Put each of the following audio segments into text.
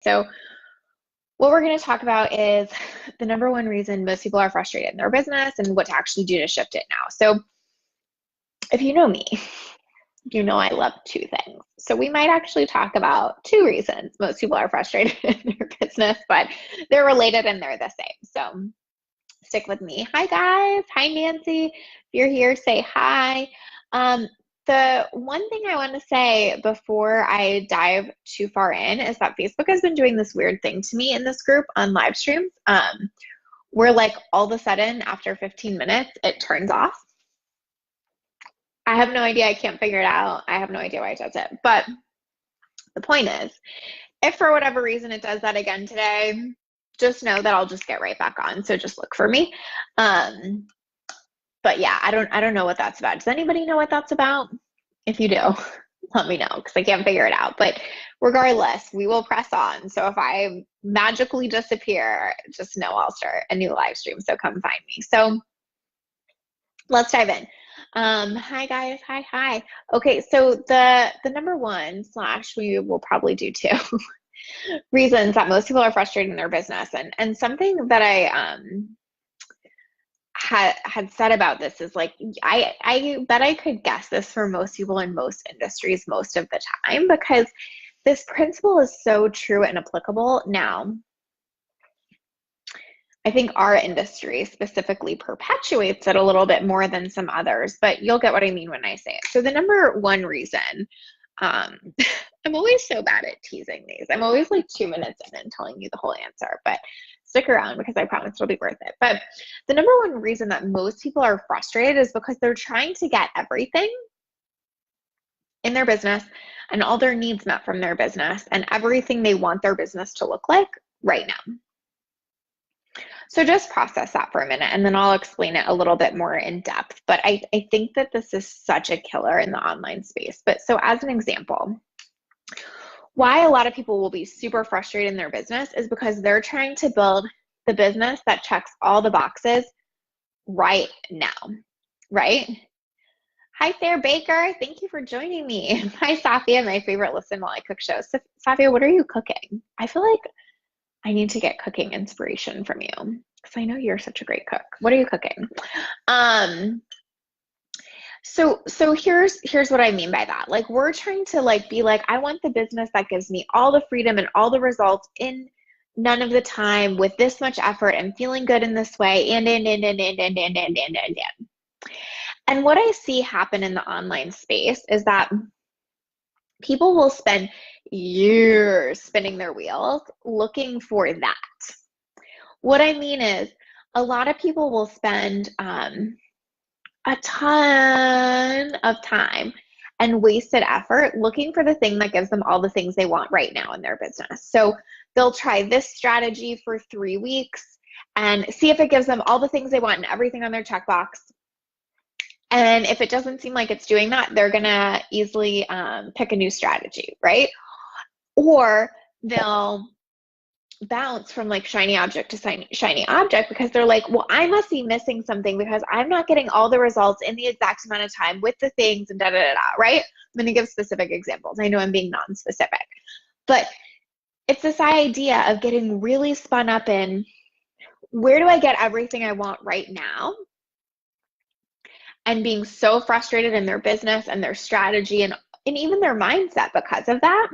So what we're going to talk about is the number one reason most people are frustrated in their business and what to actually do to shift it now. So if you know me, you know I love two things. So we might actually talk about two reasons most people are frustrated in their business, but they're related and they're the same. So stick with me. Hi guys. Hi Nancy. If you're here, say hi. The one thing I want to say before I dive too far in is that Facebook has been doing this weird thing to me in this group on live streams, where like all of a sudden after 15 minutes, it turns off. I have no idea. I can't figure it out. I have no idea why it does it. But the point is, if for whatever reason it does that again today, just know that I'll just get right back on. So just look for me. But yeah, I don't know what that's about. Does anybody know what that's about? If you do, let me know because I can't figure it out. But regardless, we will press on. So if I magically disappear, just know I'll start a new live stream. So come find me. So let's dive in. Hi guys. Hi. Okay, so the number one / we will probably do two reasons that most people are frustrated in their business, and something that I had said about this is like I bet I could guess this for most people in most industries most of the time, because this principle is so true and applicable. Now, I think our industry specifically perpetuates it a little bit more than some others, but you'll get what I mean when I say it. So the number one reason, I'm always so bad at teasing these. I'm always like 2 minutes in and telling you the whole answer, but stick around because I promise it'll be worth it. But the number one reason that most people are frustrated is because they're trying to get everything in their business and all their needs met from their business and everything they want their business to look like right now. So just process that for a minute and then I'll explain it a little bit more in depth. But I think that this is such a killer in the online space. But so as an example, why a lot of people will be super frustrated in their business is because they're trying to build the business that checks all the boxes right now, right? Hi Sarah Baker, thank you for joining me. Hi Safia, my favorite listen while I cook show. So, Safia, what are you cooking? I feel like I need to get cooking inspiration from you because I know you're such a great cook. What are you cooking? So here's what I mean by that. Like we're trying to like be like, I want the business that gives me all the freedom and all the results in none of the time with this much effort and feeling good in this way and. And what I see happen in the online space is that people will spend years spinning their wheels looking for that. What I mean is a lot of people will spend a ton of time and wasted effort looking for the thing that gives them all the things they want right now in their business. So they'll try this strategy for 3 weeks and see if it gives them all the things they want and everything on their checkbox. And if it doesn't seem like it's doing that, they're gonna easily pick a new strategy, right? Or they'll bounce from like shiny object to shiny object because they're like, well, I must be missing something because I'm not getting all the results in the exact amount of time with the things and right? I'm gonna give specific examples. I know I'm being non-specific, but it's this idea of getting really spun up in where do I get everything I want right now? And being so frustrated in their business and their strategy and even their mindset because of that,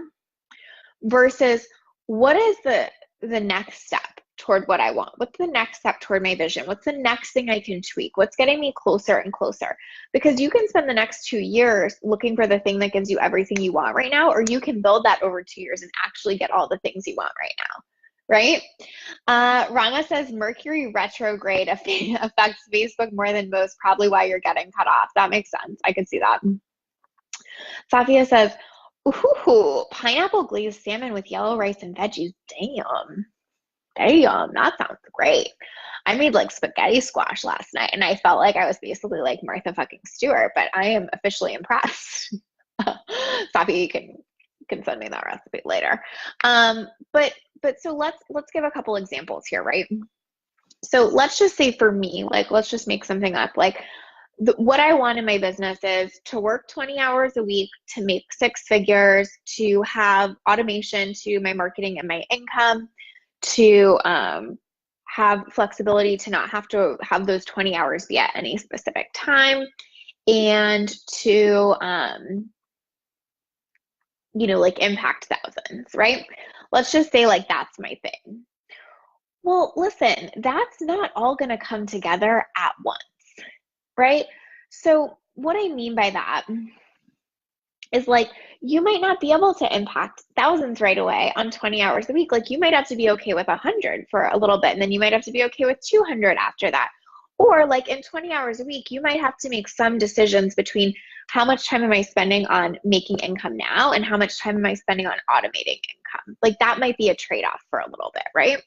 versus what is the next step toward what I want? What's the next step toward my vision? What's the next thing I can tweak? What's getting me closer and closer? Because you can spend the next 2 years looking for the thing that gives you everything you want right now, or you can build that over 2 years and actually get all the things you want right now. Right? Rama says Mercury retrograde affects Facebook more than most, probably why you're getting cut off. That makes sense. I could see that. Safia says, ooh, pineapple glazed salmon with yellow rice and veggies. Damn, that sounds great. I made like spaghetti squash last night and I felt like I was basically like Martha fucking Stewart, but I am officially impressed. Safia, you can send me that recipe later. But so let's give a couple examples here, right? So let's just say for me, like let's just make something up. Like what I want in my business is to work 20 hours a week, to make 6 figures, to have automation to my marketing and my income, to have flexibility to not have to have those 20 hours be at any specific time, and to, like impact thousands, right? Let's just say like that's my thing. Well, listen, that's not all going to come together at once, right? So what I mean by that is like, you might not be able to impact thousands right away on 20 hours a week. Like you might have to be okay with 100 for a little bit, and then you might have to be okay with 200 after that. Or like in 20 hours a week, you might have to make some decisions between how much time am I spending on making income now and how much time am I spending on automating income. Like that might be a trade-off for a little bit, right?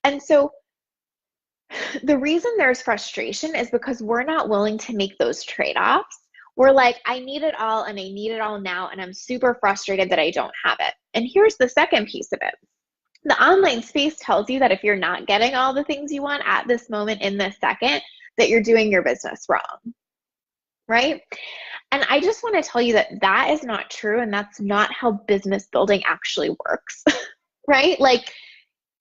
And so the reason there's frustration is because we're not willing to make those trade-offs. We're like, I need it all and I need it all now, and I'm super frustrated that I don't have it. And here's the second piece of it. The online space tells you that if you're not getting all the things you want at this moment in this second, that you're doing your business wrong, right? And I just want to tell you that that is not true, and that's not how business building actually works, right? Like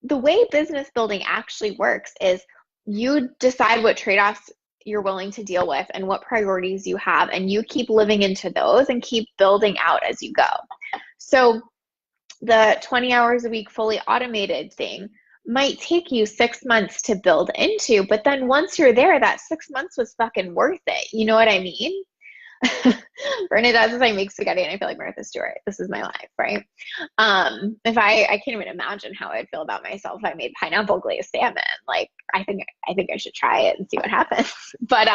the way business building actually works is you decide what trade-offs you're willing to deal with and what priorities you have, and you keep living into those and keep building out as you go. So the 20 hours a week fully automated thing might take you 6 months to build into, but then once you're there, that 6 months was fucking worth it. You know what I mean? Bernadette says I make spaghetti and I feel like Martha Stewart. This is my life, right? If I can't even imagine how I'd feel about myself if I made pineapple glazed salmon. Like I think I should try it and see what happens. But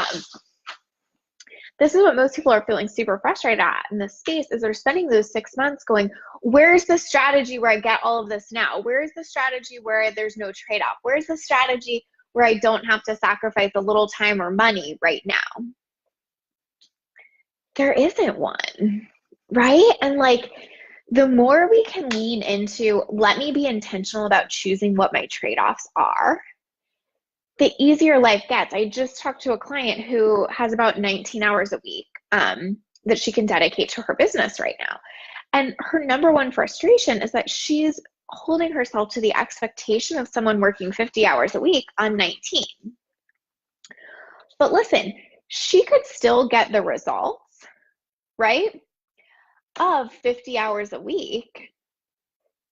this is what most people are feeling super frustrated at in this space, is they're spending those 6 months going, where's the strategy where I get all of this now? Where's the strategy where there's no trade-off? Where's the strategy where I don't have to sacrifice a little time or money right now? There isn't one, right? And like, the more we can lean into, let me be intentional about choosing what my trade-offs are, the easier life gets. I just talked to a client who has about 19 hours a week that she can dedicate to her business right now. And her number one frustration is that she's holding herself to the expectation of someone working 50 hours a week on 19. But listen, she could still get the results, right, of 50 hours a week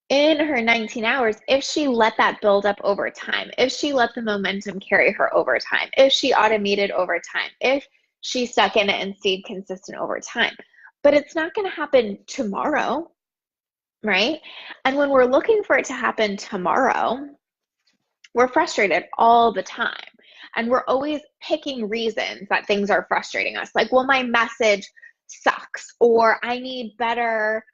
in her 19 hours if she let that build up over time, if she let the momentum carry her over time, if she automated over time, if she stuck in it and stayed consistent over time. But it's not going to happen tomorrow, right? And when we're looking for it to happen tomorrow, we're frustrated all the time. And we're always picking reasons that things are frustrating us. Like, well, my message sucks, or I need better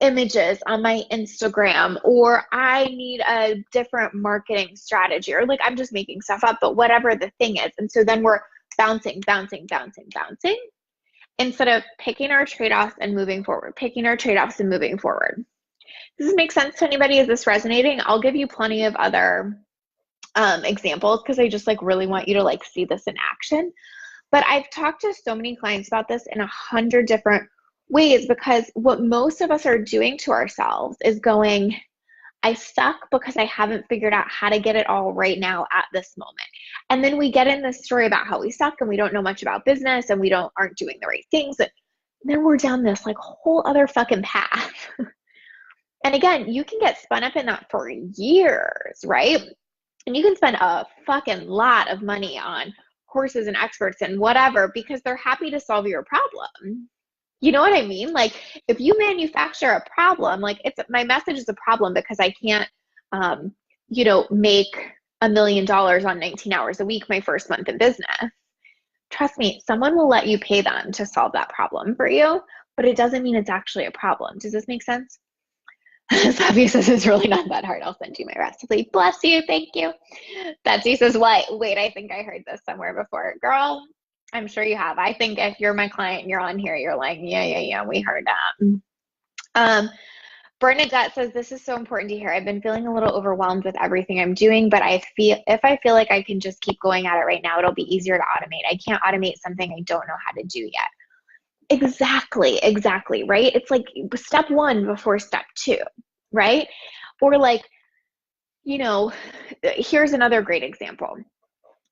images on my Instagram, or I need a different marketing strategy, or like I'm just making stuff up, but whatever the thing is. And so then we're bouncing instead of picking our trade-offs and moving forward, picking our trade-offs and moving forward. Does this make sense to anybody? Is this resonating? I'll give you plenty of other examples because I just like really want you to like see this in action. But I've talked to so many clients about this in 100 different ways, because what most of us are doing to ourselves is going, I suck because I haven't figured out how to get it all right now at this moment. And then we get in this story about how we suck and we don't know much about business and we aren't doing the right things. And then we're down this like whole other fucking path. And again, you can get spun up in that for years, right? And you can spend a fucking lot of money on courses and experts and whatever because they're happy to solve your problem. You know what I mean? Like if you manufacture a problem, like my message is a problem because I can't, make $1 million on 19 hours a week my first month in business. Trust me, someone will let you pay them to solve that problem for you, but it doesn't mean it's actually a problem. Does this make sense? Sabi says it's really not that hard. I'll send you my recipe. Bless you. Thank you. Betsy says, what? Wait, I think I heard this somewhere before. Girl, I'm sure you have. I think if you're my client and you're on here, you're like, yeah, we heard that. Bernadette says, this is so important to hear. I've been feeling a little overwhelmed with everything I'm doing, but if I feel like I can just keep going at it right now, it'll be easier to automate. I can't automate something I don't know how to do yet. Exactly, right? It's like step one before step two, right? Or like, here's another great example.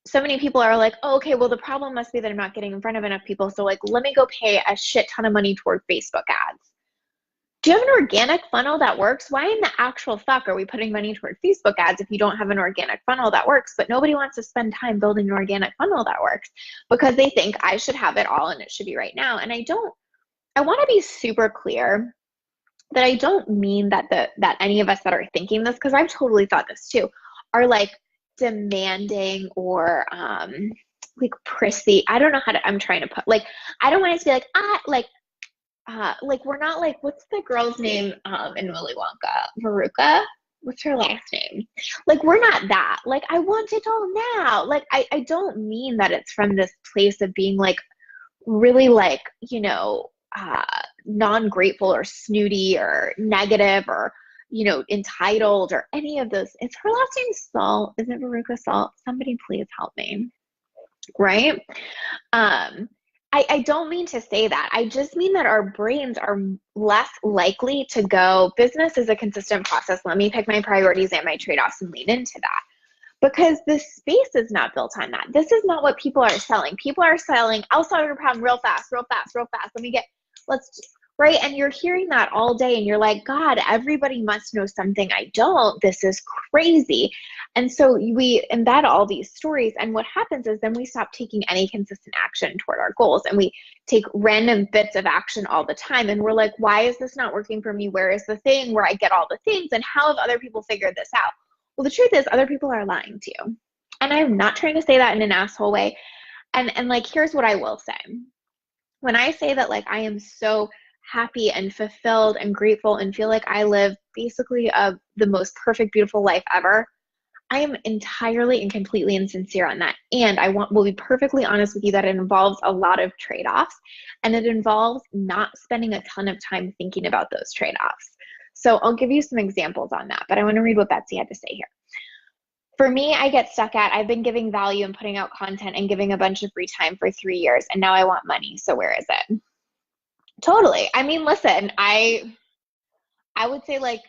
So many people are like, oh, okay, well, the problem must be that I'm not getting in front of enough people. So like, let me go pay a shit ton of money toward Facebook ads. Do you have an organic funnel that works? Why in the actual fuck are we putting money toward Facebook ads if you don't have an organic funnel that works? But nobody wants to spend time building an organic funnel that works because they think I should have it all and it should be right now. And I want to be super clear that I don't mean that any of us that are thinking this, because I've totally thought this too, are like demanding or like prissy. I don't know how to, I'm trying to put, like, I don't want it to be like we're not like, what's the girl's name in Willy Wonka? Veruca? What's her last name? Like, we're not that. Like, I want it all now. Like, I don't mean that it's from this place of being like really like, non-grateful or snooty or negative or, entitled or any of those. It's her last name Salt. Is it Veruca Salt? Somebody please help me. Right? I don't mean to say that. I just mean that our brains are less likely to go, business is a consistent process. Let me pick my priorities and my trade-offs and lean into that. Because the space is not built on that. This is not what people are selling. People are selling, I'll solve your problem real fast. Right? And you're hearing that all day and you're like, God, everybody must know something I don't. This is crazy. And so we embed all these stories. And what happens is then we stop taking any consistent action toward our goals. And we take random bits of action all the time. And we're like, why is this not working for me? Where is the thing where I get all the things? And how have other people figured this out? Well, the truth is other people are lying to you. And I'm not trying to say that in an asshole way. And like, here's what I will say. When I say that, like, I am so happy and fulfilled and grateful and feel like I live basically the most perfect, beautiful life ever, I am entirely and completely insincere on that. And will be perfectly honest with you that it involves a lot of trade-offs, and it involves not spending a ton of time thinking about those trade-offs. So I'll give you some examples on that, but I want to read what Betsy had to say here. For me, I get stuck at, I've been giving value and putting out content and giving a bunch of free time for 3 years, and now I want money. So where is it? Totally. I mean, listen, I would say, like,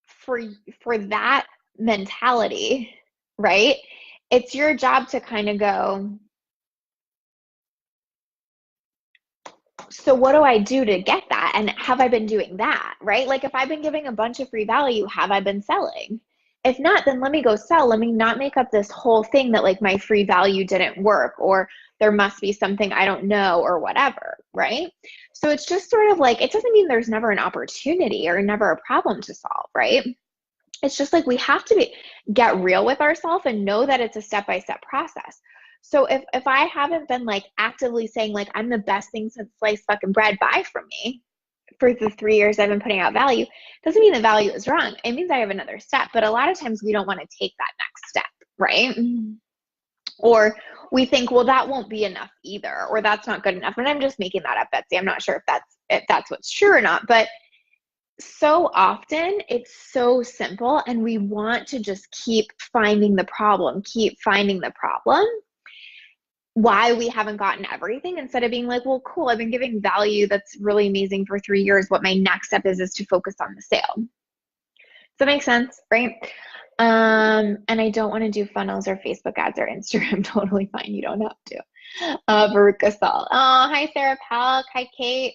for that mentality, right? It's your job to kind of go, so what do I do to get that? And have I been doing that, right? Like, if I've been giving a bunch of free value, have I been selling? If not, then let me go sell. Let me not make up this whole thing that like my free value didn't work or there must be something I don't know or whatever, right? So it's just sort of like, it doesn't mean there's never an opportunity or never a problem to solve, right? It's just like we have to get real with ourselves and know that it's a step-by-step process. So if I haven't been like actively saying like I'm the best thing since sliced fucking bread, buy from me for the 3 years I've been putting out value, doesn't mean the value is wrong. It means I have another step. But a lot of times we don't want to take that next step, right? Or we think, well, that won't be enough either, or that's not good enough. And I'm just making that up, Betsy. I'm not sure if that's what's true or not, but so often it's so simple and we want to just keep finding the problem, why we haven't gotten everything, instead of being like, well, cool, I've been giving value that's really amazing for 3 years. What my next step is to focus on the sale. Does that make sense, right? And I don't want to do funnels or Facebook ads or Instagram. Totally fine. You don't have to. Veruca Salt. Oh, hi, Sarah Palk. Hi, Kate.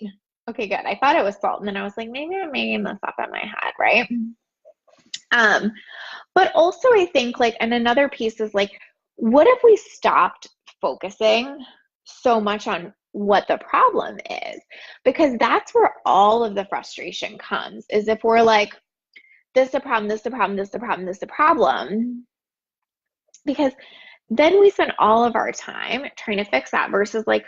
Okay, good. I thought it was Salt. And then I was like, maybe I'm making this up in my head, right? But also I think like, and another piece is like, what if we stopped focusing so much on what the problem is? Because that's where all of the frustration comes, is if we're like, this is a problem, this is a problem, this is a problem, this is a problem. Because then we spend all of our time trying to fix that versus like,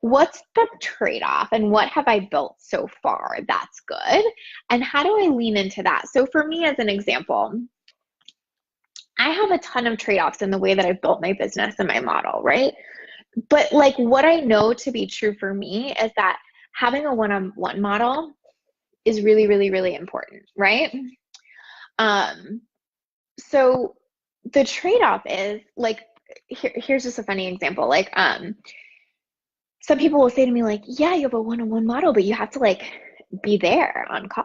what's the trade-off and what have I built so far that's good? And how do I lean into that? So for me, as an example, I have a ton of trade-offs in the way that I've built my business and my model, right? But like what I know to be true for me is that having a one-on-one model is really, really, really important, right? So the trade-off is like, here's just a funny example. Like, some people will say to me like, yeah, you have a one-on-one model, but you have to like be there on call.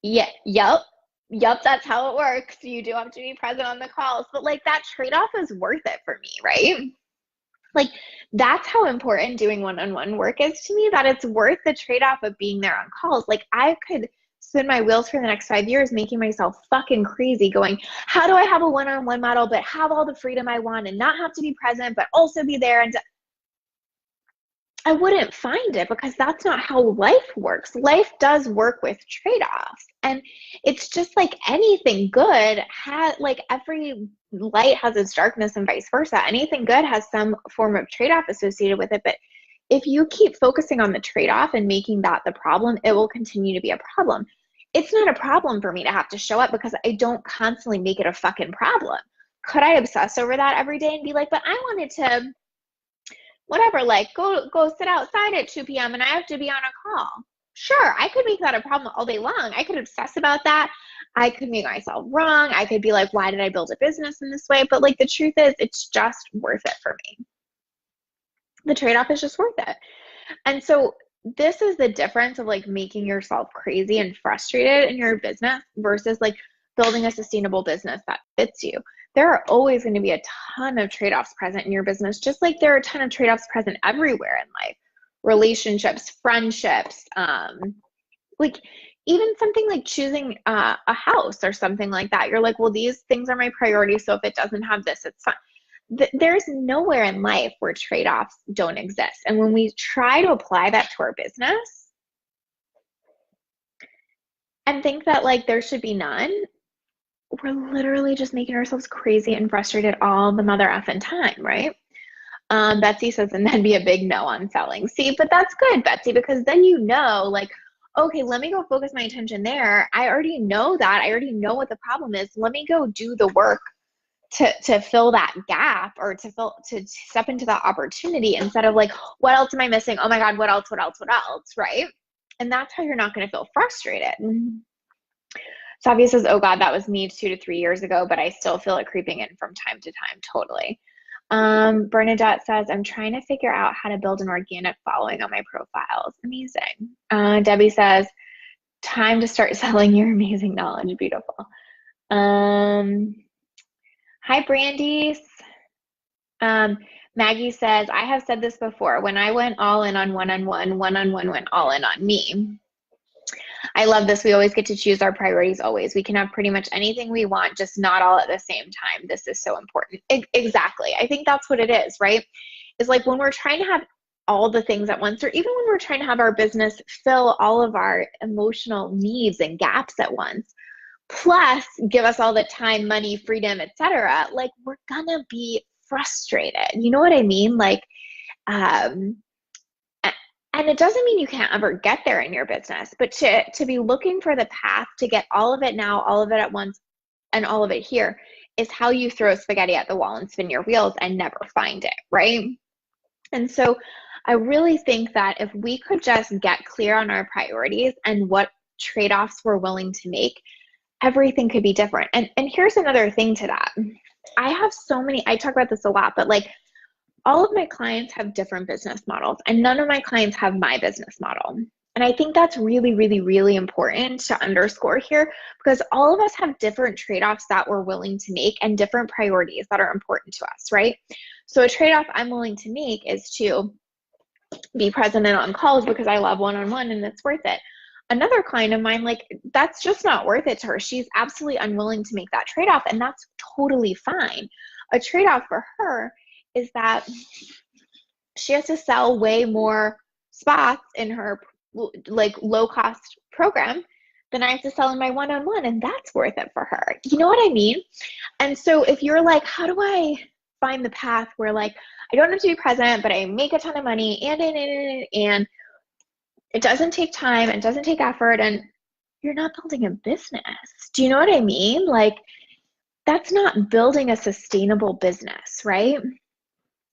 Yeah, yep, that's how it works. You do have to be present on the calls, but like that trade-off is worth it for me, right? Like that's how important doing one-on-one work is to me, that it's worth the trade-off of being there on calls. Like I could spin my wheels for the next 5 years making myself fucking crazy going, how do I have a one-on-one model but have all the freedom I want and not have to be present but also be there? And I wouldn't find it, because that's not how life works. Life does work with trade-offs. And it's just like anything good like every light has its darkness and vice versa. Anything good has some form of trade-off associated with it. But if you keep focusing on the trade-off and making that the problem, it will continue to be a problem. It's not a problem for me to have to show up because I don't constantly make it a fucking problem. Could I obsess over that every day and be like, but I wanted to whatever, like go sit outside at 2 p.m. and I have to be on a call? Sure, I could make that a problem all day long. I could obsess about that. I could make myself wrong. I could be like, why did I build a business in this way? But like the truth is, it's just worth it for me. The trade-off is just worth it. And so this is the difference of like making yourself crazy and frustrated in your business versus like building a sustainable business that fits you. There are always going to be a ton of trade-offs present in your business, just like there are a ton of trade-offs present everywhere in life. Relationships, friendships, like even something like choosing a house or something like that. You're like, well, these things are my priorities, so if it doesn't have this, it's fine. There's nowhere in life where trade-offs don't exist. And when we try to apply that to our business and think that like there should be none, we're literally just making ourselves crazy and frustrated all the mother effing time, right? Betsy says, and then be a big no on selling. See, but that's good, Betsy, because then you know, like, okay, let me go focus my attention there. I already know that. I already know what the problem is. Let me go do the work to fill that gap, or to step into that opportunity, instead of like, what else am I missing? Oh my God, what else, right? And that's how you're not going to feel frustrated. Savia says, oh God, that was me 2 to 3 years ago, but I still feel it creeping in from time to time. Totally. Bernadette says, I'm trying to figure out how to build an organic following on my profiles. Amazing. Debbie says, time to start selling your amazing knowledge. Beautiful. Hi, Brandy. Maggie says, I have said this before. When I went all in on one-on-one, one-on-one went all in on me. I love this. We always get to choose our priorities always. We can have pretty much anything we want, just not all at the same time. This is so important. Exactly. I think that's what it is, right? It's like when we're trying to have all the things at once, or even when we're trying to have our business fill all of our emotional needs and gaps at once, plus give us all the time, money, freedom, etc., like we're gonna be frustrated. You know what I mean? Like, and it doesn't mean you can't ever get there in your business, but to be looking for the path to get all of it now, all of it at once, and all of it here is how you throw spaghetti at the wall and spin your wheels and never find it, right? And so I really think that if we could just get clear on our priorities and what trade-offs we're willing to make, everything could be different. And here's another thing to that. I talk about this a lot, but like, all of my clients have different business models, and none of my clients have my business model. And I think that's really, really, really important to underscore here, because all of us have different trade-offs that we're willing to make and different priorities that are important to us, right? So a trade-off I'm willing to make is to be present and on calls because I love one-on-one and it's worth it. Another client of mine, like, that's just not worth it to her. She's absolutely unwilling to make that trade-off, and that's totally fine. A trade-off for her is that she has to sell way more spots in her like low cost program than I have to sell in my one-on-one, and that's worth it for her. You know what I mean? And so if you're like, how do I find the path where like I don't have to be present, but I make a ton of money and it doesn't take time and doesn't take effort, and you're not building a business. Do you know what I mean? Like, that's not building a sustainable business, right?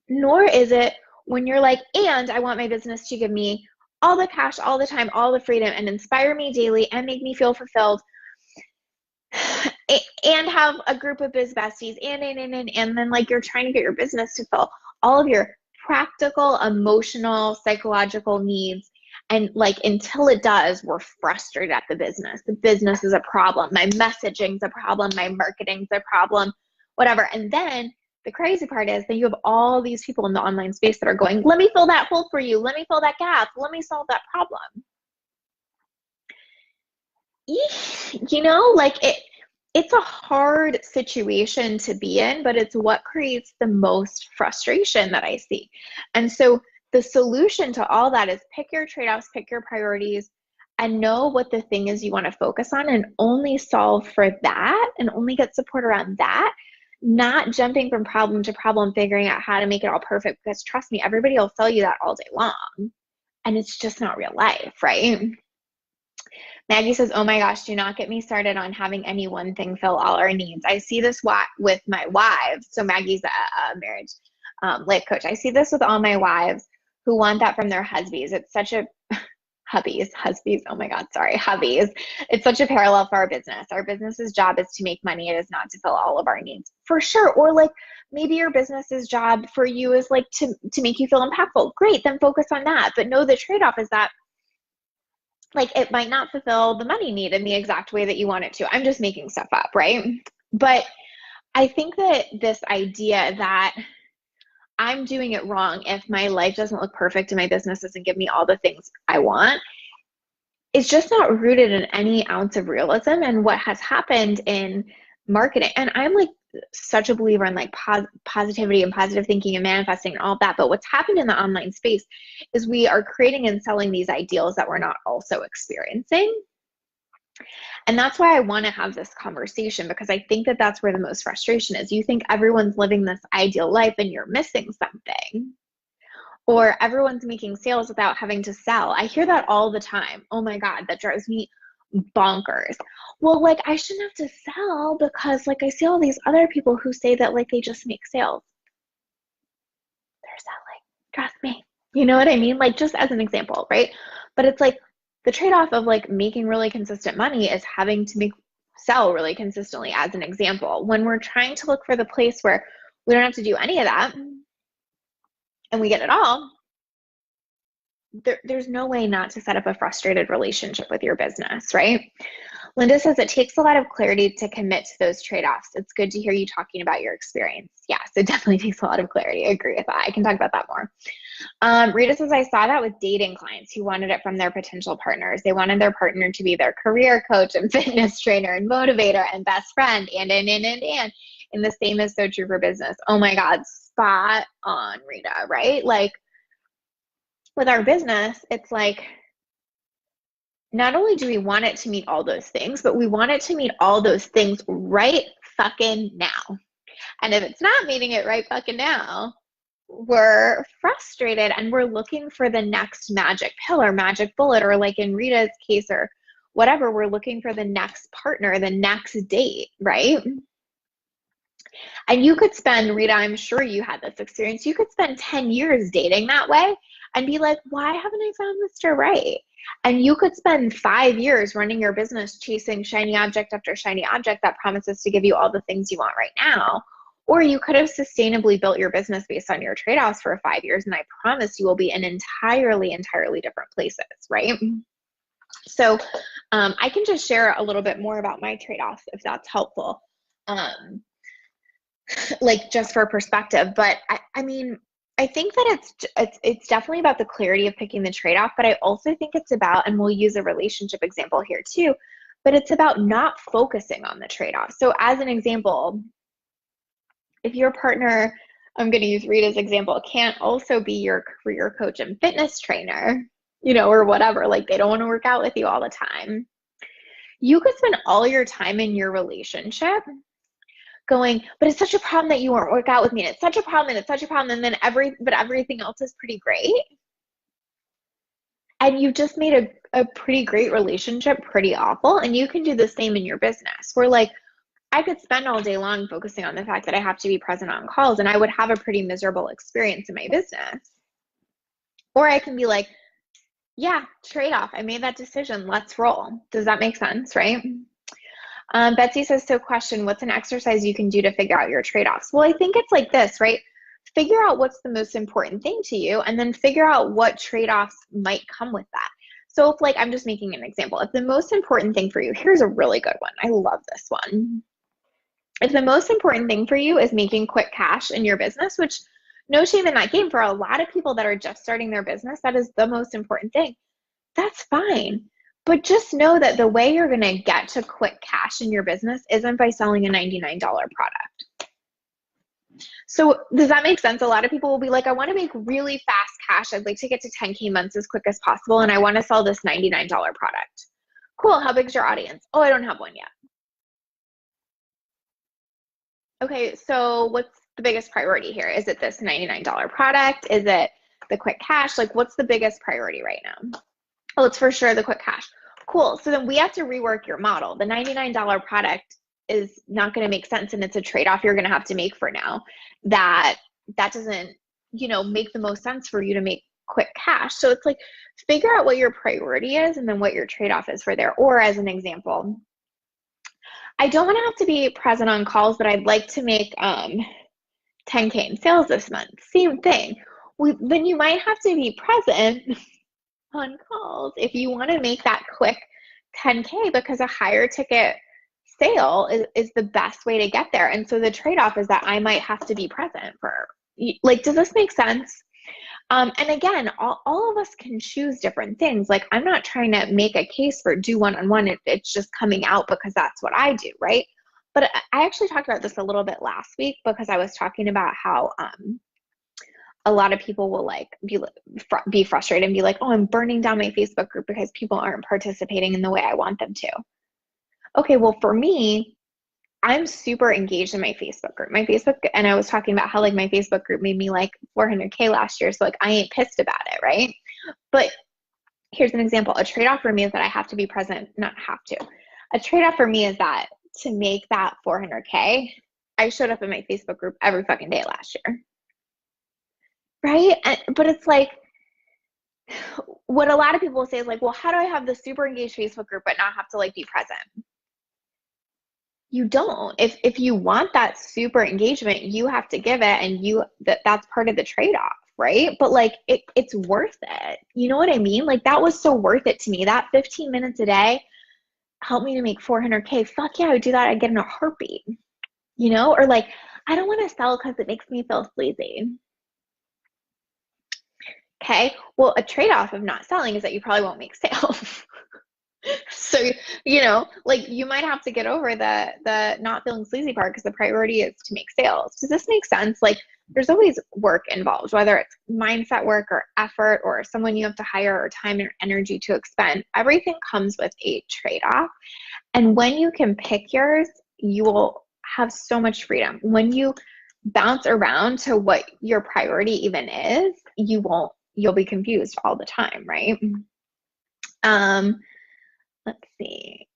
Nor is it when you're like, and I want my business to give me all the cash, all the time, all the freedom, and inspire me daily and make me feel fulfilled, and have a group of biz besties, and then like you're trying to get your business to fill all of your practical, emotional, psychological needs. And like until it does, we're frustrated at the business. The business is a problem. My messaging's a problem. My marketing's a problem, whatever. And then the crazy part is that you have all these people in the online space that are going, let me fill that hole for you. Let me fill that gap. Let me solve that problem. You know, like it's a hard situation to be in, but it's what creates the most frustration that I see. And so the solution to all that is pick your trade-offs, pick your priorities, and know what the thing is you want to focus on, and only solve for that and only get support around that, not jumping from problem to problem, figuring out how to make it all perfect, because trust me, everybody will sell you that all day long. And it's just not real life, right? Maggie says, oh my gosh, do not get me started on having any one thing fill all our needs. I see this with my wives. So Maggie's a marriage life coach. I see this with all my wives who want that from their husbands. It's such a hubbies, oh my God, sorry, hubbies. It's such a parallel for our business. Our business's job is to make money. It is not to fill all of our needs, for sure. Or like maybe your business's job for you is like to make you feel impactful. Great, then focus on that. But know the trade-off is that like it might not fulfill the money need in the exact way that you want it to. I'm just making stuff up, right? But I think that this idea that I'm doing it wrong if my life doesn't look perfect and my business doesn't give me all the things I want is just not rooted in any ounce of realism and what has happened in marketing. And I'm like such a believer in like positivity and positive thinking and manifesting and all of that. But what's happened in the online space is we are creating and selling these ideals that we're not also experiencing. And that's why I want to have this conversation, because I think that that's where the most frustration is. You think everyone's living this ideal life and you're missing something. Or everyone's making sales without having to sell. I hear that all the time. Oh my God, that drives me bonkers. Well, like I shouldn't have to sell because like I see all these other people who say that like they just make sales. They're selling, trust me. You know what I mean? Like just as an example, right? But it's like the trade-off of like making really consistent money is having to sell really consistently, as an example. When we're trying to look for the place where we don't have to do any of that and we get it all, there's no way not to set up a frustrated relationship with your business, right? Linda says it takes a lot of clarity to commit to those trade-offs. It's good to hear you talking about your experience. Yes, it definitely takes a lot of clarity. I agree with that. I can talk about that more. Rita says, I saw that with dating clients who wanted it from their potential partners. They wanted their partner to be their career coach and fitness trainer and motivator and best friend and. And the same is so true for business. Oh my God, spot on, Rita, right? Like with our business, it's like, not only do we want it to meet all those things, but we want it to meet all those things right fucking now. And if it's not meeting it right fucking now, we're frustrated and we're looking for the next magic pill or magic bullet, or like in Rita's case or whatever, we're looking for the next partner, the next date, right? And you could spend, Rita, I'm sure you had this experience, you could spend 10 years dating that way and be like, why haven't I found Mr. Right? And you could spend 5 years running your business chasing shiny object after shiny object that promises to give you all the things you want right now. Or you could have sustainably built your business based on your trade-offs for 5 years, and I promise you will be in entirely different places, right? So I can just share a little bit more about my trade-offs if that's helpful, like just for perspective. But I mean, I think that it's definitely about the clarity of picking the trade-off, but I also think it's about, and we'll use a relationship example here too, but it's about not focusing on the trade-off. So as an example, if your partner, I'm going to use Rita's example, can't also be your career coach and fitness trainer, you know, or whatever, like they don't want to work out with you all the time, you could spend all your time in your relationship going, but it's such a problem that you won't work out with me, and it's such a problem, and it's such a problem, and then everything else is pretty great. And you've just made a pretty great relationship pretty awful. And you can do the same in your business, where like I could spend all day long focusing on the fact that I have to be present on calls, and I would have a pretty miserable experience in my business. Or I can be like, Yeah, trade-off. I made that decision. Let's roll. Does that make sense, right? Betsy says, so question, what's an exercise you can do to figure out your trade-offs? Well, I think it's like this, right? Figure out what's the most important thing to you and then figure out what trade-offs might come with that. So if, like, I'm just making an example. If the most important thing for you, here's a really good one. I love this one. If the most important thing for you is making quick cash in your business, which no shame in that game, for a lot of people that are just starting their business, that is the most important thing. That's fine. But just know that the way you're going to get to quick cash in your business isn't by selling a $99 product. So does that make sense? A lot of people will be like, I want to make really fast cash. I'd like to get to 10K months as quick as possible. And I want to sell this $99 product. Cool. How big's your audience? Oh, I don't have one yet. Okay. So what's the biggest priority here? Is it this $99 product? Is it the quick cash? Like, what's the biggest priority right now? Oh, it's for sure the quick cash. Cool. So then we have to rework your model. The $99 product is not going to make sense, and it's a trade-off you're going to have to make for now. That doesn't, make the most sense for you to make quick cash. So it's like, figure out what your priority is and then what your trade-off is for there. Or as an example, I don't want to have to be present on calls, but I'd like to make 10K in sales this month. Same thing. Then you might have to be present on calls if you want to make that quick 10K, because a higher ticket sale is the best way to get there. And so the trade-off is that I might have to be present for, like, does this make sense? And again, all of us can choose different things. Like, I'm not trying to make a case for do one-on-one. It's just coming out because that's what I do, right? But I actually talked about this a little bit last week, because I was talking about how a lot of people will be frustrated and be like, oh, I'm burning down my Facebook group because people aren't participating in the way I want them to. Okay, well, for me, I'm super engaged in my Facebook group. And I was talking about how, like, my Facebook group made me like 400K last year. So, like, I ain't pissed about it, right? But here's an example. A trade-off for me is that I have to be present, not have to. A trade-off for me is that to make that 400K, I showed up in my Facebook group every fucking day last year. Right? But it's like, what a lot of people say is like, well, how do I have this super engaged Facebook group but not have to, like, be present? You don't. If you want that super engagement, you have to give it, and that's part of the trade-off, right? But, like, it's worth it. You know what I mean? Like, that was so worth it to me. That 15 minutes a day helped me to make 400K. Fuck yeah, I would do that again in a heartbeat. Or like, I don't want to sell because it makes me feel sleazy. Okay, well, a trade-off of not selling is that you probably won't make sales. So, like, you might have to get over the not feeling sleazy part, because the priority is to make sales. Does this make sense? Like, there's always work involved, whether it's mindset work or effort or someone you have to hire or time and energy to expend. Everything comes with a trade-off. And when you can pick yours, you will have so much freedom. When you bounce around to what your priority even is, you'll be confused all the time, right? Let's see.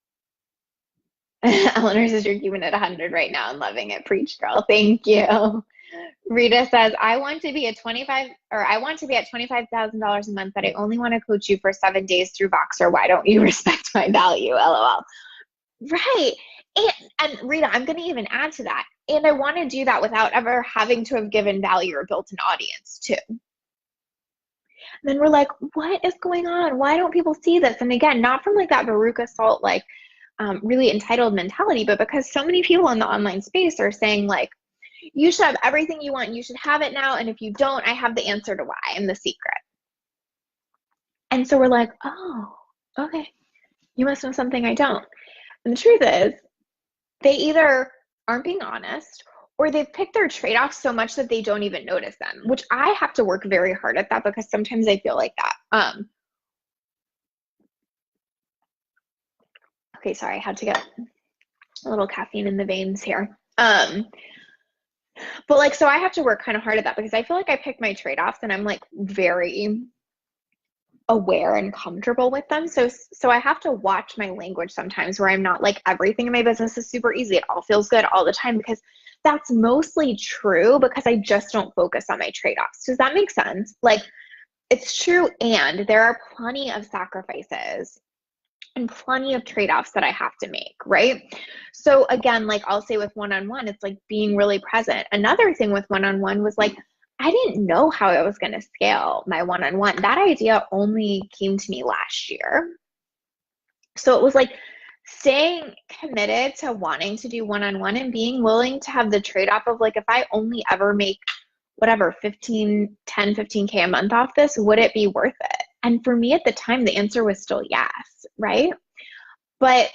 Eleanor says you're giving it 100 right now and loving it. Preach, girl. Thank you. Rita says, I want to be at $25,000 a month, but I only want to coach you for 7 days through Voxer. Why don't you respect my value? LOL. Right. And Rita, I'm going to even add to that. And I want to do that without ever having to have given value or built an audience too. And then we're like, what is going on? Why don't people see this? And again, not from like that Veruca Salt, like really entitled mentality, but because so many people in the online space are saying, like, you should have everything you want. You should have it now. And if you don't, I have the answer to why and the secret. And so we're like, oh, okay. You must know something I don't. And the truth is, they either aren't being honest, or they've picked their trade-offs so much that they don't even notice them, which I have to work very hard at that, because sometimes I feel like that. Okay, sorry, I had to get a little caffeine in the veins here. But like, so I have to work kind of hard at that, because I feel like I pick my trade-offs and I'm like very aware and comfortable with them. So I have to watch my language sometimes, where I'm not like, everything in my business is super easy. It all feels good all the time, because that's mostly true because I just don't focus on my trade-offs. Does that make sense? Like, It's true. And there are plenty of sacrifices and plenty of trade-offs that I have to make, right? So again, like I'll say with one-on-one, it's like being really present. Another thing with one-on-one was like, I didn't know how I was going to scale my one-on-one. That idea only came to me last year. So it was like staying committed to wanting to do one-on-one and being willing to have the trade-off of like, if I only ever make whatever, 15K a month off this, would it be worth it? And for me at the time, the answer was still yes, right? But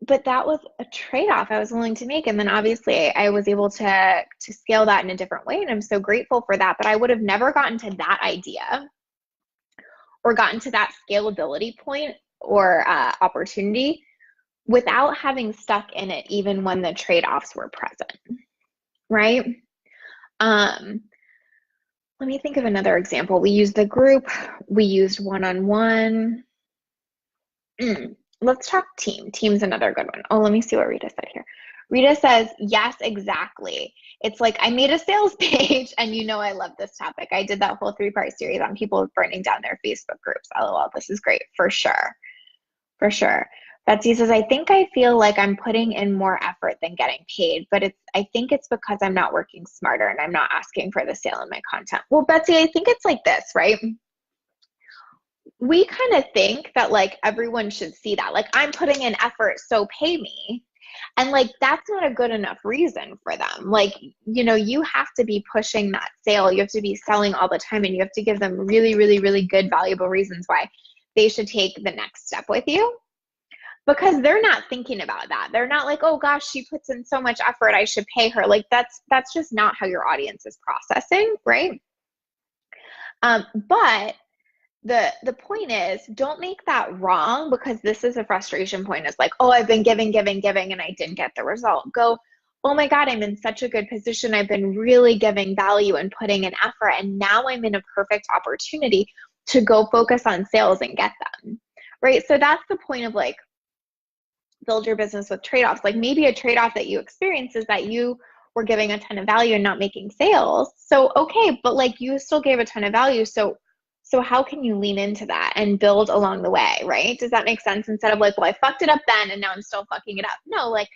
that was a trade-off I was willing to make. And then obviously I was able to scale that in a different way. And I'm so grateful for that. But I would have never gotten to that idea or gotten to that scalability point or opportunity without having stuck in it, even when the trade-offs were present, right? Let me think of another example. We used the group, we used one-on-one. Let's talk team. Team's another good one. Oh, let me see what Rita said here. Rita says, yes, exactly. It's like I made a sales page, and you know I love this topic. I did that whole 3-part series on people burning down their Facebook groups. LOL, this is great, for sure. For sure. Betsy says, I think I feel like I'm putting in more effort than getting paid, but I think it's because I'm not working smarter and I'm not asking for the sale in my content. Well, Betsy, I think it's like this, right? We kind of think that like everyone should see that. Like, I'm putting in effort, so pay me. And like, that's not a good enough reason for them. Like, you know, you have to be pushing that sale. You have to be selling all the time, and you have to give them really, really, really good, valuable reasons why they should take the next step with you. Because they're not thinking about that. They're not like, oh gosh, she puts in so much effort, I should pay her. Like that's just not how your audience is processing, right? But the point is, don't make that wrong, because this is a frustration point. It's like, oh, I've been giving, and I didn't get the result. Go, oh my God, I'm in such a good position. I've been really giving value and putting in effort, and now I'm in a perfect opportunity to go focus on sales and get them, right? So that's the point of like, build your business with trade-offs. Like maybe a trade-off that you experience is that you were giving a ton of value and not making sales. So, okay, but like you still gave a ton of value. So how can you lean into that and build along the way, right? Does that make sense? Instead of like, well, I fucked it up then and now I'm still fucking it up. No, like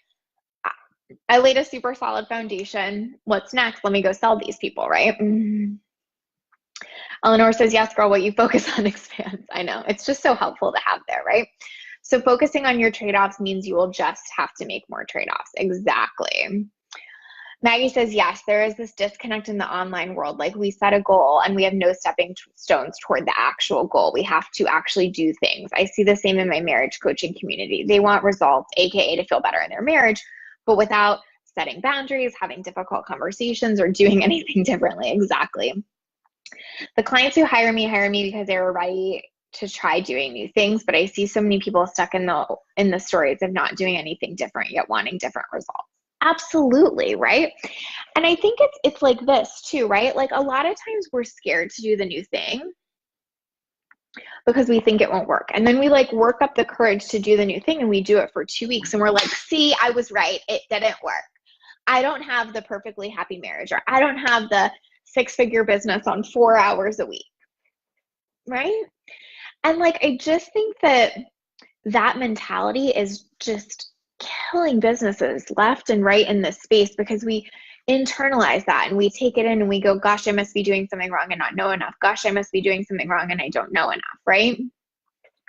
I laid a super solid foundation. What's next? Let me go sell these people, right? Eleanor says, yes, girl, what you focus on expands. I know. It's just so helpful to have there, right? So focusing on your trade-offs means you will just have to make more trade-offs. Exactly. Maggie says, yes, there is this disconnect in the online world. Like we set a goal and we have no stepping stones toward the actual goal. We have to actually do things. I see the same in my marriage coaching community. They want results, AKA to feel better in their marriage, but without setting boundaries, having difficult conversations, or doing anything differently. Exactly. The clients who hire me because they were ready to try doing new things, but I see so many people stuck in the stories of not doing anything different yet wanting different results. Absolutely, right? And I think it's like this too, right? Like a lot of times we're scared to do the new thing because we think it won't work. And then we like work up the courage to do the new thing, and we do it for 2 weeks and we're like, see, I was right, it didn't work. I don't have the perfectly happy marriage, or I don't have the 6-figure business on 4 hours a week, right? And like, I just think that mentality is just killing businesses left and right in this space, because we internalize that and we take it in and we go, gosh, I must be doing something wrong and not know enough. Gosh, I must be doing something wrong and I don't know enough, right?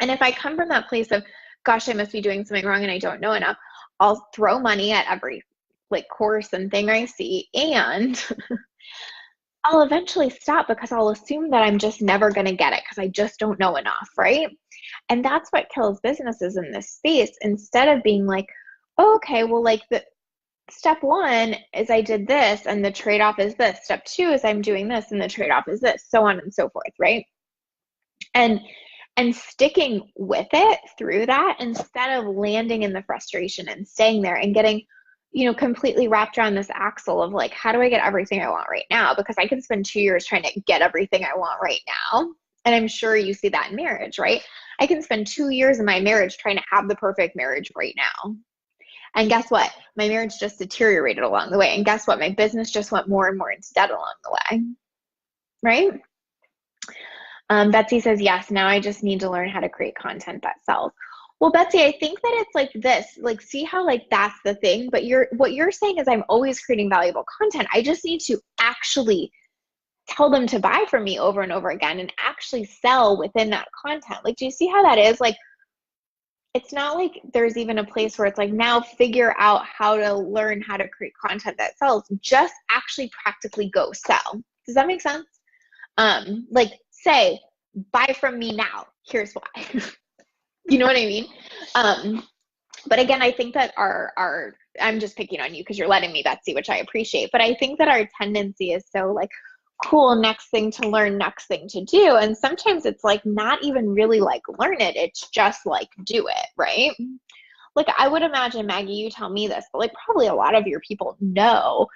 And if I come from that place of, gosh, I must be doing something wrong and I don't know enough, I'll throw money at every like course and thing I see, and I'll eventually stop because I'll assume that I'm just never going to get it because I just don't know enough, right? And that's what kills businesses in this space. Instead of being like, oh, okay, well, like the step 1 is I did this and the trade-off is this. Step 2 is I'm doing this and the trade-off is this, so on and so forth, right? And sticking with it through that, instead of landing in the frustration and staying there and getting, you know, completely wrapped around this axle of like, how do I get everything I want right now? Because I can spend 2 years trying to get everything I want right now. And I'm sure you see that in marriage, right? I can spend 2 years in my marriage trying to have the perfect marriage right now. And guess what? My marriage just deteriorated along the way. And guess what? My business just went more and more into debt along the way, right? Betsy says, yes, now I just need to learn how to create content that sells. Well, Betsy, I think that it's like this, like, see how like that's the thing, but what you're saying is I'm always creating valuable content. I just need to actually tell them to buy from me over and over again and actually sell within that content. Like, do you see how that is? Like, it's not like there's even a place where it's like, now figure out how to learn how to create content that sells. Just actually practically go sell. Does that make sense? Like, say, buy from me now. Here's why. You know what I mean? But again, I think that our I'm just picking on you because you're letting me, Betsy, which I appreciate. But I think that our tendency is so like, cool, next thing to learn, next thing to do. And sometimes it's like not even really like learn it. It's just like do it, right? Like, I would imagine, Maggie, you tell me this, but like probably a lot of your people know,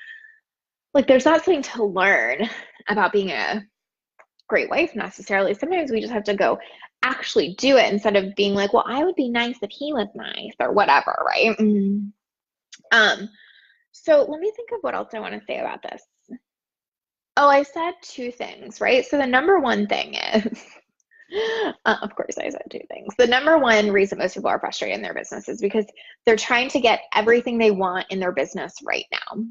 like, there's not something to learn about being a great wife necessarily. Sometimes we just have to go actually do it instead of being like, well, I would be nice if he was nice or whatever, right? So let me think of what else I want to say about this. Oh, I said two things, right? So the number one thing is, of course I said two things. The number one reason most people are frustrated in their business is because they're trying to get everything they want in their business right now.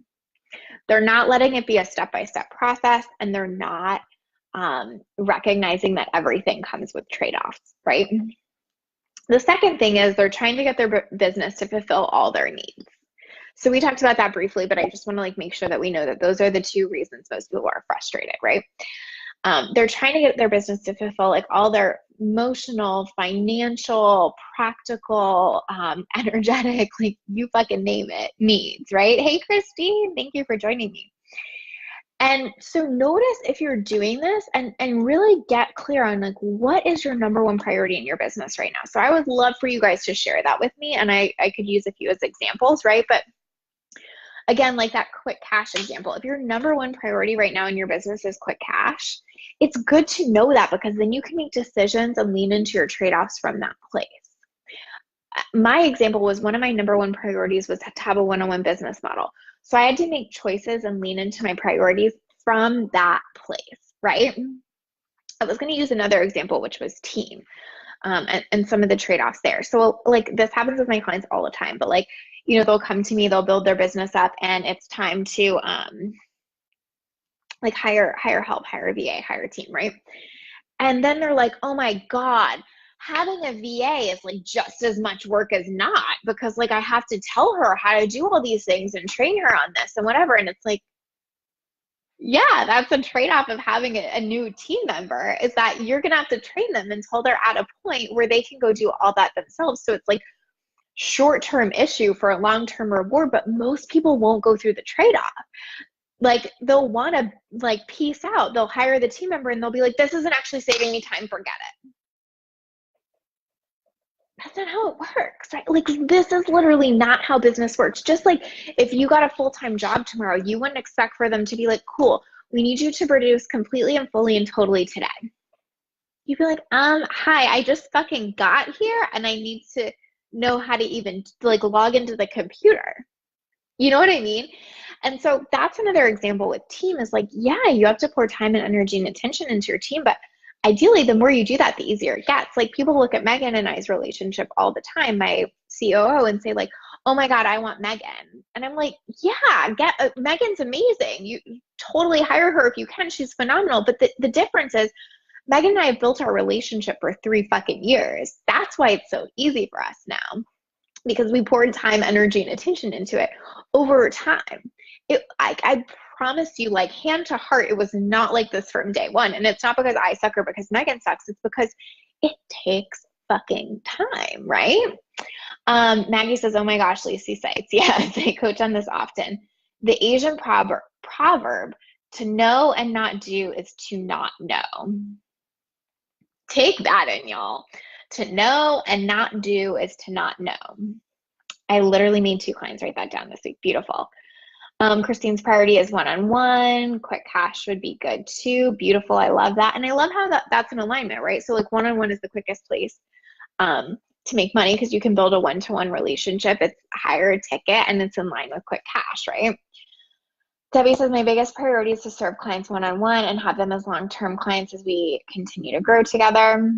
They're not letting it be a step-by-step process, and they're not recognizing that everything comes with trade-offs, right? The second thing is they're trying to get their business to fulfill all their needs. So we talked about that briefly, but I just want to like make sure that we know that those are the two reasons most people are frustrated, right? They're trying to get their business to fulfill like all their emotional, financial, practical, energetic, like you fucking name it, needs, right? Hey, Christine, thank you for joining me. And so notice if you're doing this and really get clear on like, what is your number one priority in your business right now? So I would love for you guys to share that with me, and I could use a few as examples, right? But again, like that quick cash example, if your number one priority right now in your business is quick cash, it's good to know that, because then you can make decisions and lean into your trade-offs from that place. My example was one of my number one priorities was to have a one-on-one business model. So I had to make choices and lean into my priorities from that place, right? I was going to use another example, which was team, and some of the trade-offs there. So like this happens with my clients all the time, but like, you know, they'll come to me, they'll build their business up, and it's time to like hire help, hire a VA, hire a team, right? And then they're like, oh my God, having a VA is like just as much work as not, because like I have to tell her how to do all these things and train her on this and whatever. And it's like, yeah, that's a trade-off of having a new team member, is that you're going to have to train them until they're at a point where they can go do all that themselves. So it's like short-term issue for a long-term reward, but most people won't go through the trade-off. Like they'll want to like piece out, they'll hire the team member and they'll be like, this isn't actually saving me time, forget it. That's not how it works, right? Like this is literally not how business works. Just like if you got a full-time job tomorrow, you wouldn't expect for them to be like, cool, we need you to produce completely and fully and totally today. You'd be like, hi, I just fucking got here and I need to know how to even like log into the computer. You know what I mean? And so that's another example with team is like, yeah, you have to pour time and energy and attention into your team, but ideally, the more you do that, the easier it gets. Like people look at Megan and I's relationship all the time, my COO, and say like, oh my God, I want Megan. And I'm like, yeah, Megan's amazing. You totally hire her if you can. She's phenomenal. But the difference is Megan and I have built our relationship for 3 fucking years. That's why it's so easy for us now, because we poured time, energy, and attention into it over time. I promise you, like hand to heart, it was not like this from day one. And it's not because I suck or because Megan sucks. It's because it takes fucking time, right? Maggie says, oh my gosh, Lacey cites. Yes, I coach on this often. The Asian proverb, to know and not do is to not know. Take that in, y'all. To know and not do is to not know. I literally made 2 clients write that down this week. Beautiful. Christine's priority is one-on-one. Quick cash would be good too. Beautiful. I love that. And I love how that's an alignment, right? So like one-on-one is the quickest place to make money, because you can build a one-to-one relationship. It's higher ticket and it's in line with quick cash, right? Debbie says, my biggest priority is to serve clients one-on-one and have them as long-term clients as we continue to grow together.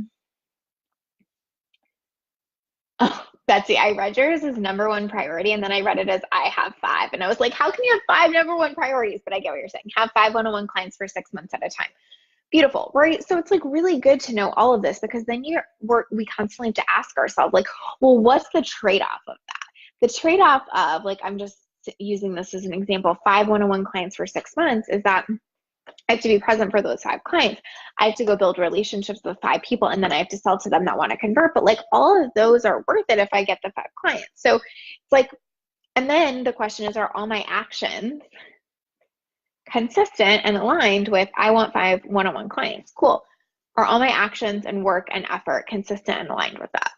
Oh, Betsy, I read yours as number one priority, and then I read it as I have 5. And I was like, how can you have 5 number one priorities? But I get what you're saying. Have 5 one-on-one clients for 6 months at a time. Beautiful, right? So it's like really good to know all of this, because then we constantly have to ask ourselves, like, well, what's the trade-off of that? The trade-off of, like, I'm just using this as an example, 5 one-on-one clients for 6 months is that I have to be present for those 5 clients. I have to go build relationships with 5 people, and then I have to sell to them that want to convert. But like, all of those are worth it if I get the 5 clients. So it's like, and then the question is, are all my actions consistent and aligned with, I want 5 one-on-one clients? Cool. Are all my actions and work and effort consistent and aligned with that?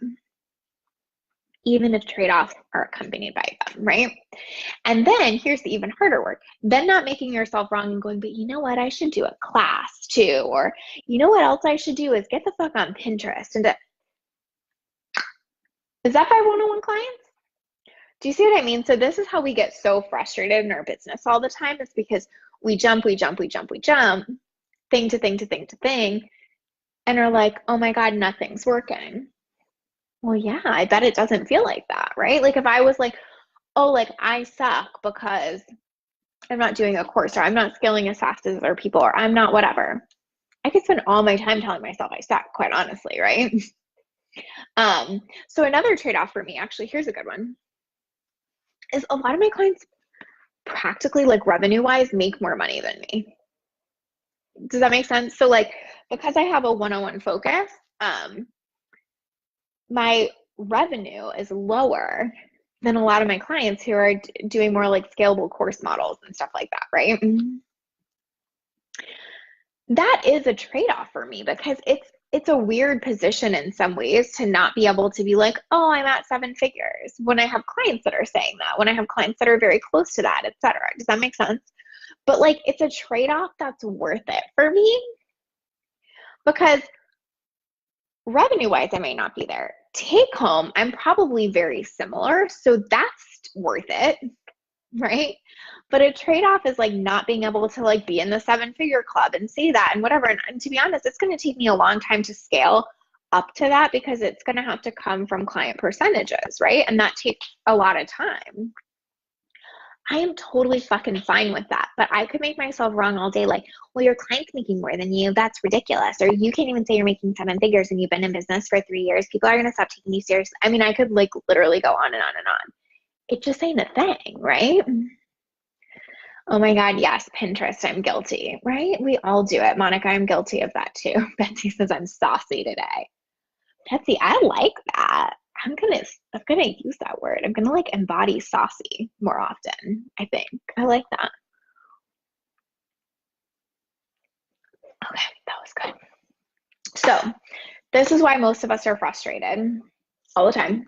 Even if trade-offs are accompanied by them, right? And then here's the even harder work. Then not making yourself wrong and going, but you know what? I should do a class too. Or you know what else I should do is get the fuck on Pinterest. And is that 5 one-on-one clients? Do you see what I mean? So this is how we get so frustrated in our business all the time. It's because we jump, thing to thing to thing to thing, and are like, oh my God, nothing's working. Well, yeah, I bet it doesn't feel like that, right? Like if I was like, oh, like I suck because I'm not doing a course, or I'm not scaling as fast as other people, or I'm not whatever, I could spend all my time telling myself I suck, quite honestly, right? So another trade-off for me, actually, here's a good one, is a lot of my clients practically, like revenue-wise, make more money than me. Does that make sense? So like, because I have a one-on-one focus, my revenue is lower than a lot of my clients who are doing more like scalable course models and stuff like that, right? That is a trade-off for me, because it's a weird position in some ways to not be able to be like, oh, I'm at 7 figures, when I have clients that are saying that, when I have clients that are very close to that, etc. Does that make sense? But like, it's a trade-off that's worth it for me, because revenue-wise, I may not be there. Take home, I'm probably very similar, so that's worth it, right? But a trade-off is like not being able to like be in the 7-figure club and say that and whatever. And to be honest, it's going to take me a long time to scale up to that, because it's going to have to come from client percentages, right? And that takes a lot of time. I am totally fucking fine with that, but I could make myself wrong all day. Like, well, your client's making more than you. That's ridiculous. Or you can't even say you're making 7 figures and you've been in business for 3 years. People are going to stop taking you seriously. I mean, I could like literally go on and on and on. It just ain't a thing, right? Oh my God, yes, Pinterest, I'm guilty, right? We all do it. Monica, I'm guilty of that too. Betsy says I'm saucy today. Betsy, I like that. I'm gonna use that word. I'm gonna like embody saucy more often, I think. I like that. Okay, that was good. So this is why most of us are frustrated all the time.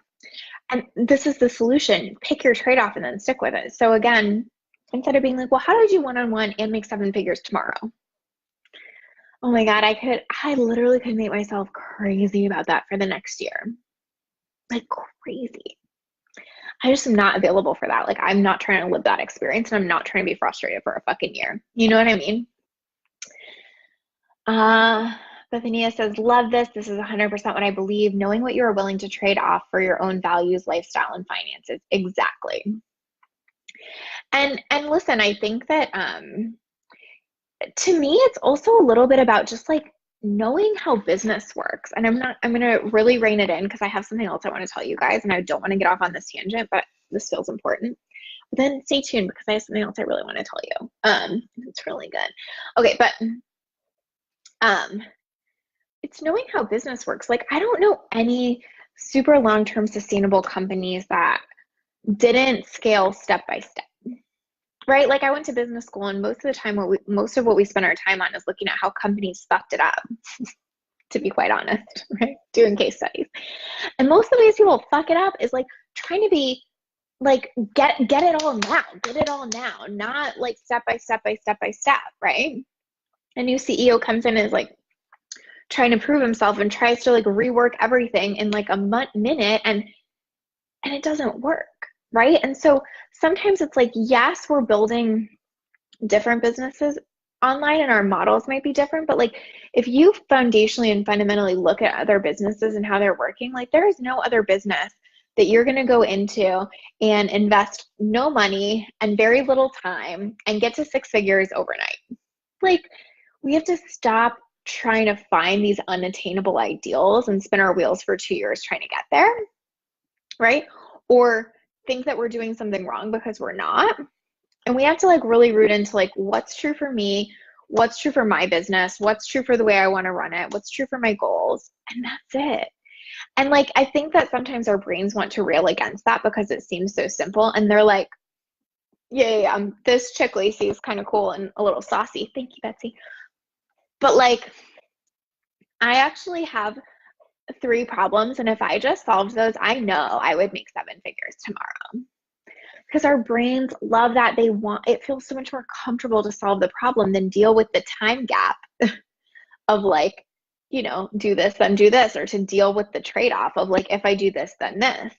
And this is the solution. Pick your trade-off and then stick with it. So again, instead of being like, well, how do I do one-on-one and make 7 figures tomorrow? Oh my God, I literally could make myself crazy about that for the next year. Like crazy. I just am not available for that. Like, I'm not trying to live that experience, and I'm not trying to be frustrated for a fucking year. You know what I mean? Bethania says, love this. This is 100% what I believe. Knowing what you are willing to trade off for your own values, lifestyle, and finances. Exactly. And listen, I think that to me, it's also a little bit about just like knowing how business works. And I'm going to really rein it in, because I have something else I want to tell you guys, and I don't want to get off on this tangent, but this feels important. But then stay tuned, because I have something else I really want to tell you. It's really good. Okay, but it's knowing how business works. Like, I don't know any super long-term sustainable companies that didn't scale step by step. Right? Like, I went to business school, and most of the time, most of what we spend our time on is looking at how companies fucked it up, to be quite honest, right? Doing case studies. And most of the ways people fuck it up is like trying to be like, get it all now, not like step by step, right? A new CEO comes in and is like trying to prove himself and tries to like rework everything in like a minute, and it doesn't work. Right? And so sometimes it's like, yes, we're building different businesses online and our models might be different, but like if you foundationally and fundamentally look at other businesses and how they're working, like there is no other business that you're going to go into and invest no money and very little time and get to six figures overnight. Like we have to stop trying to find these unattainable ideals and spin our wheels for 2 years trying to get there, right? Or think that we're doing something wrong because we're not. And we have to like really root into like what's true for me, what's true for my business, what's true for the way I want to run it, what's true for my goals, and that's it. And like I think that sometimes our brains want to rail against that because it seems so simple, and they're like, yeah, this chick Lacey is kind of cool and a little saucy. Thank you, Betsy. But like I actually have 3 problems, and if I just solved those, I know I would make 7 figures tomorrow. Because our brains love that. It feels so much more comfortable to solve the problem than deal with the time gap of like, you know, do this, then do this, or to deal with the trade-off of like, if I do this, then this.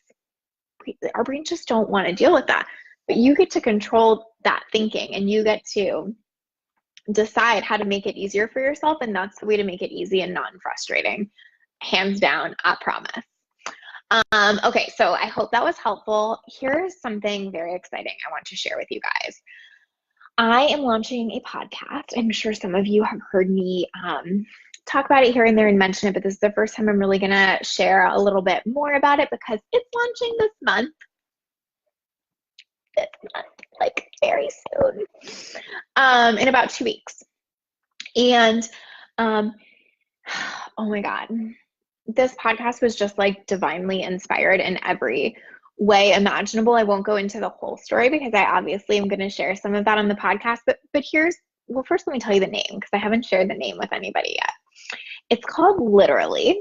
Our brains just don't want to deal with that. But you get to control that thinking, and you get to decide how to make it easier for yourself. And that's the way to make it easy and non-frustrating. Hands down, I promise. Okay, so I hope that was helpful. Here's something very exciting I want to share with you guys. I am launching a podcast. I'm sure some of you have heard me talk about it here and there and mention it, but this is the first time I'm really going to share a little bit more about it because it's launching this month. Like very soon, in about 2 weeks. And oh my God. This podcast was just like divinely inspired in every way imaginable. I won't go into the whole story because I obviously am going to share some of that on the podcast. But well, first let me tell you the name because I haven't shared the name with anybody yet. It's called Literally.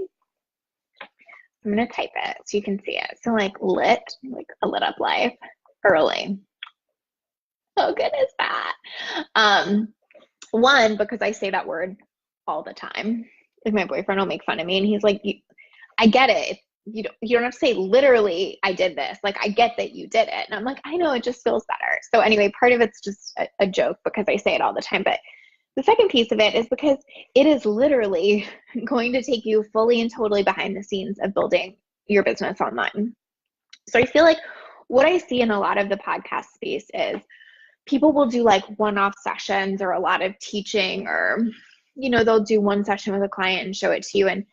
I'm going to type it so you can see it. So like lit, like a lit up life, early. How good is that? One, because I say that word all the time. Like my boyfriend will make fun of me and he's like, I get it. You don't have to say literally I did this. Like I get that you did it. And I'm like, I know, it just feels better. So anyway, part of it's just a joke because I say it all the time. But the second piece of it is because it is literally going to take you fully and totally behind the scenes of building your business online. So I feel like what I see in a lot of the podcast space is people will do like one-off sessions or a lot of teaching, or you know, they'll do one session with a client and show it to you. And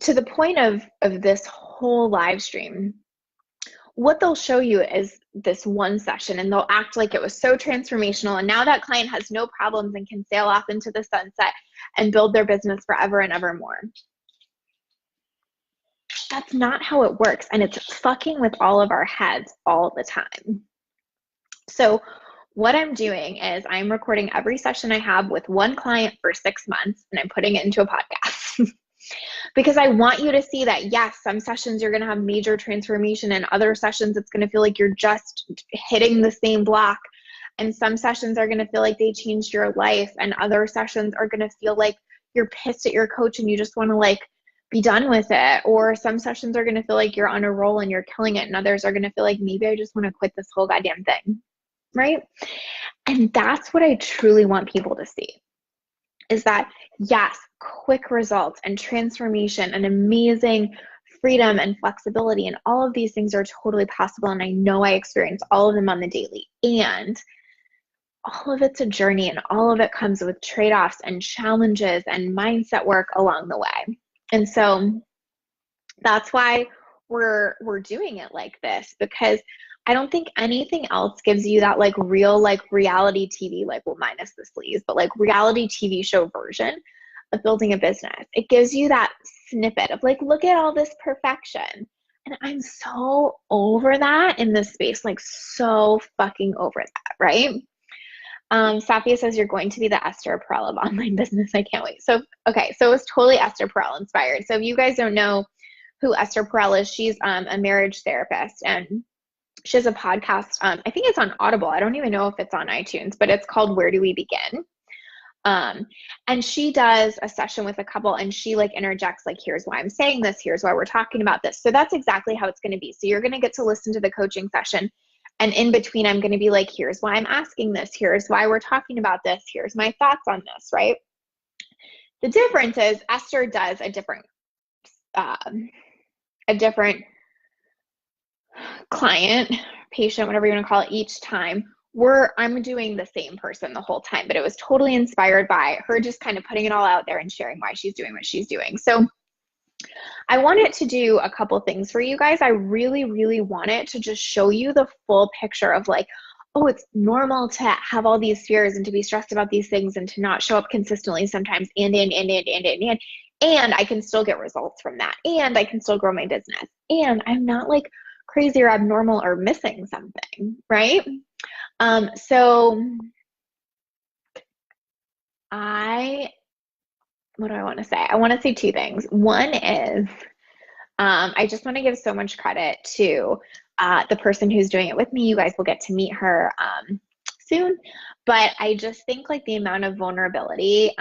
to the point of this whole live stream, what they'll show you is this one session and they'll act like it was so transformational. And now that client has no problems and can sail off into the sunset and build their business forever and ever more. That's not how it works. And it's fucking with all of our heads all the time. So what I'm doing is I'm recording every session I have with one client for 6 months and I'm putting it into a podcast because I want you to see that, yes, some sessions you're going to have major transformation and other sessions it's going to feel like you're just hitting the same block. And some sessions are going to feel like they changed your life, and other sessions are going to feel like you're pissed at your coach and you just want to like be done with it. Or some sessions are going to feel like you're on a roll and you're killing it. And others are going to feel like maybe I just want to quit this whole goddamn thing. Right? And that's what I truly want people to see, is that yes, quick results and transformation and amazing freedom and flexibility and all of these things are totally possible. And I know I experience all of them on the daily, and all of it's a journey, and all of it comes with trade-offs and challenges and mindset work along the way. And so that's why we're doing it like this, because I don't think anything else gives you that like real, like reality TV, like, well, minus the sleaze, but like reality TV show version of building a business. It gives you that snippet of like, look at all this perfection. And I'm so over that in this space, like so fucking over that, right? Safia says you're going to be the Esther Perel of online business. I can't wait. So, okay. So it was totally Esther Perel inspired. So if you guys don't know who Esther Perel is, she's a marriage therapist, and she has a podcast. I think it's on Audible. I don't even know if it's on iTunes, but it's called Where Do We Begin? And she does a session with a couple, and she like interjects like, here's why I'm saying this. Here's why we're talking about this. So that's exactly how it's going to be. So you're going to get to listen to the coaching session, And in between, I'm going to be like, here's why I'm asking this. Here's why we're talking about this. Here's my thoughts on this, right? The difference is Esther does a different client, patient, whatever you want to call it, each time. I'm doing the same person the whole time, but it was totally inspired by her just kind of putting it all out there and sharing why she's doing what she's doing. So I wanted to do a couple things for you guys. I really, really wanted to just show you the full picture of like, oh, it's normal to have all these fears and to be stressed about these things and to not show up consistently sometimes, and I can still get results from that, and I can still grow my business, and I'm not like crazy or abnormal or missing something, right? So what do I want to say? I want to say two things. One is I just want to give so much credit to the person who's doing it with me. You guys will get to meet her soon. But I just think like the amount of vulnerability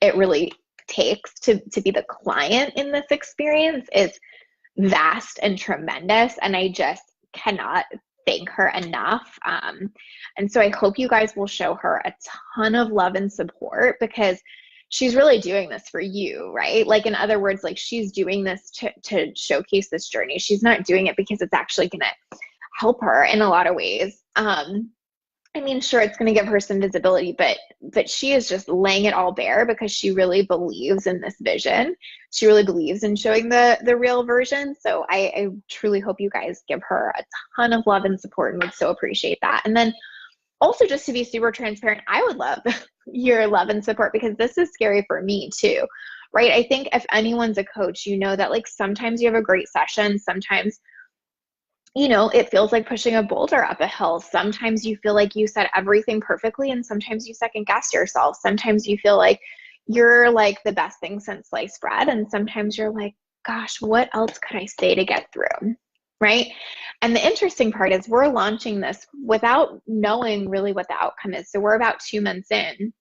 it really takes to be the client in this experience is vast and tremendous. And I just cannot thank her enough. And so I hope you guys will show her a ton of love and support, because she's really doing this for you, right? Like, in other words, like, she's doing this to showcase this journey. She's not doing it because it's actually going to help her in a lot of ways. I mean, sure, it's going to give her some visibility, but she is just laying it all bare because she really believes in this vision. She really believes in showing the real version. So I truly hope you guys give her a ton of love and support, and would so appreciate that. And then also, just to be super transparent, I would love your love and support, because this is scary for me too, right? I think if anyone's a coach, you know that like sometimes you have a great session, sometimes, you know, it feels like pushing a boulder up a hill. Sometimes you feel like you said everything perfectly, and sometimes you second guess yourself. Sometimes you feel like you're like the best thing since sliced bread, and sometimes you're like, gosh, what else could I say to get through, right? And the interesting part is we're launching this without knowing really what the outcome is. So we're about 2 months in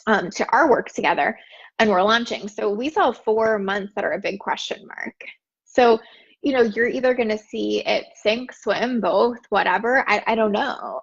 to our work together, and we're launching. So we saw 4 months that are a big question mark. So, you know, you're either going to see it sink, swim, both, whatever. I don't know.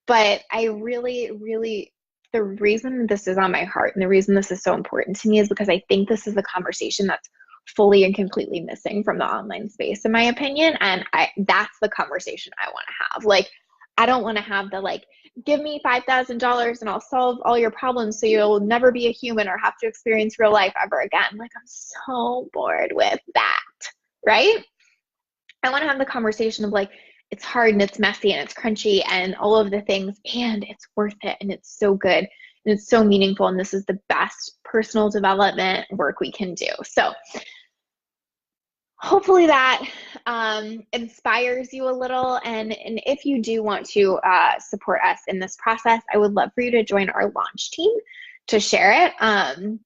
But I really, really, the reason this is on my heart and the reason this is so important to me is because I think this is a conversation that's fully and completely missing from the online space, in my opinion. And that's the conversation I want to have. Like, I don't want to have the like, give me $5,000 and I'll solve all your problems so you'll never be a human or have to experience real life ever again. Like, I'm so bored with that, right? I want to have the conversation of like, it's hard and it's messy and it's crunchy and all of the things, and it's worth it and it's so good and it's so meaningful, and this is the best personal development work we can do. So hopefully that inspires you a little. And if you do want to support us in this process, I would love for you to join our launch team to share it.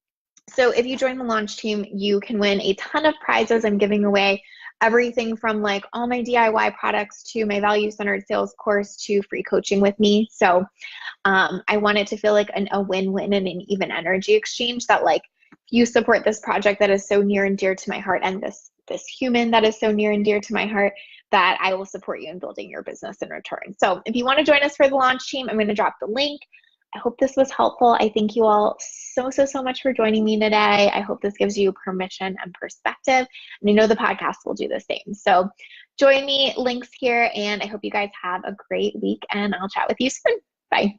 So if you join the launch team, you can win a ton of prizes. I'm giving away everything from like all my DIY products to my value-centered sales course to free coaching with me. So I want it to feel like a win-win and an even energy exchange, that like you support this project that is so near and dear to my heart, and this human that is so near and dear to my heart, that I will support you in building your business in return. So if you want to join us for the launch team, I'm going to drop the link. I hope this was helpful. I thank you all so much for joining me today. I hope this gives you permission and perspective. And I know the podcast will do the same. So join me, links here, and I hope you guys have a great week, and I'll chat with you soon. Bye.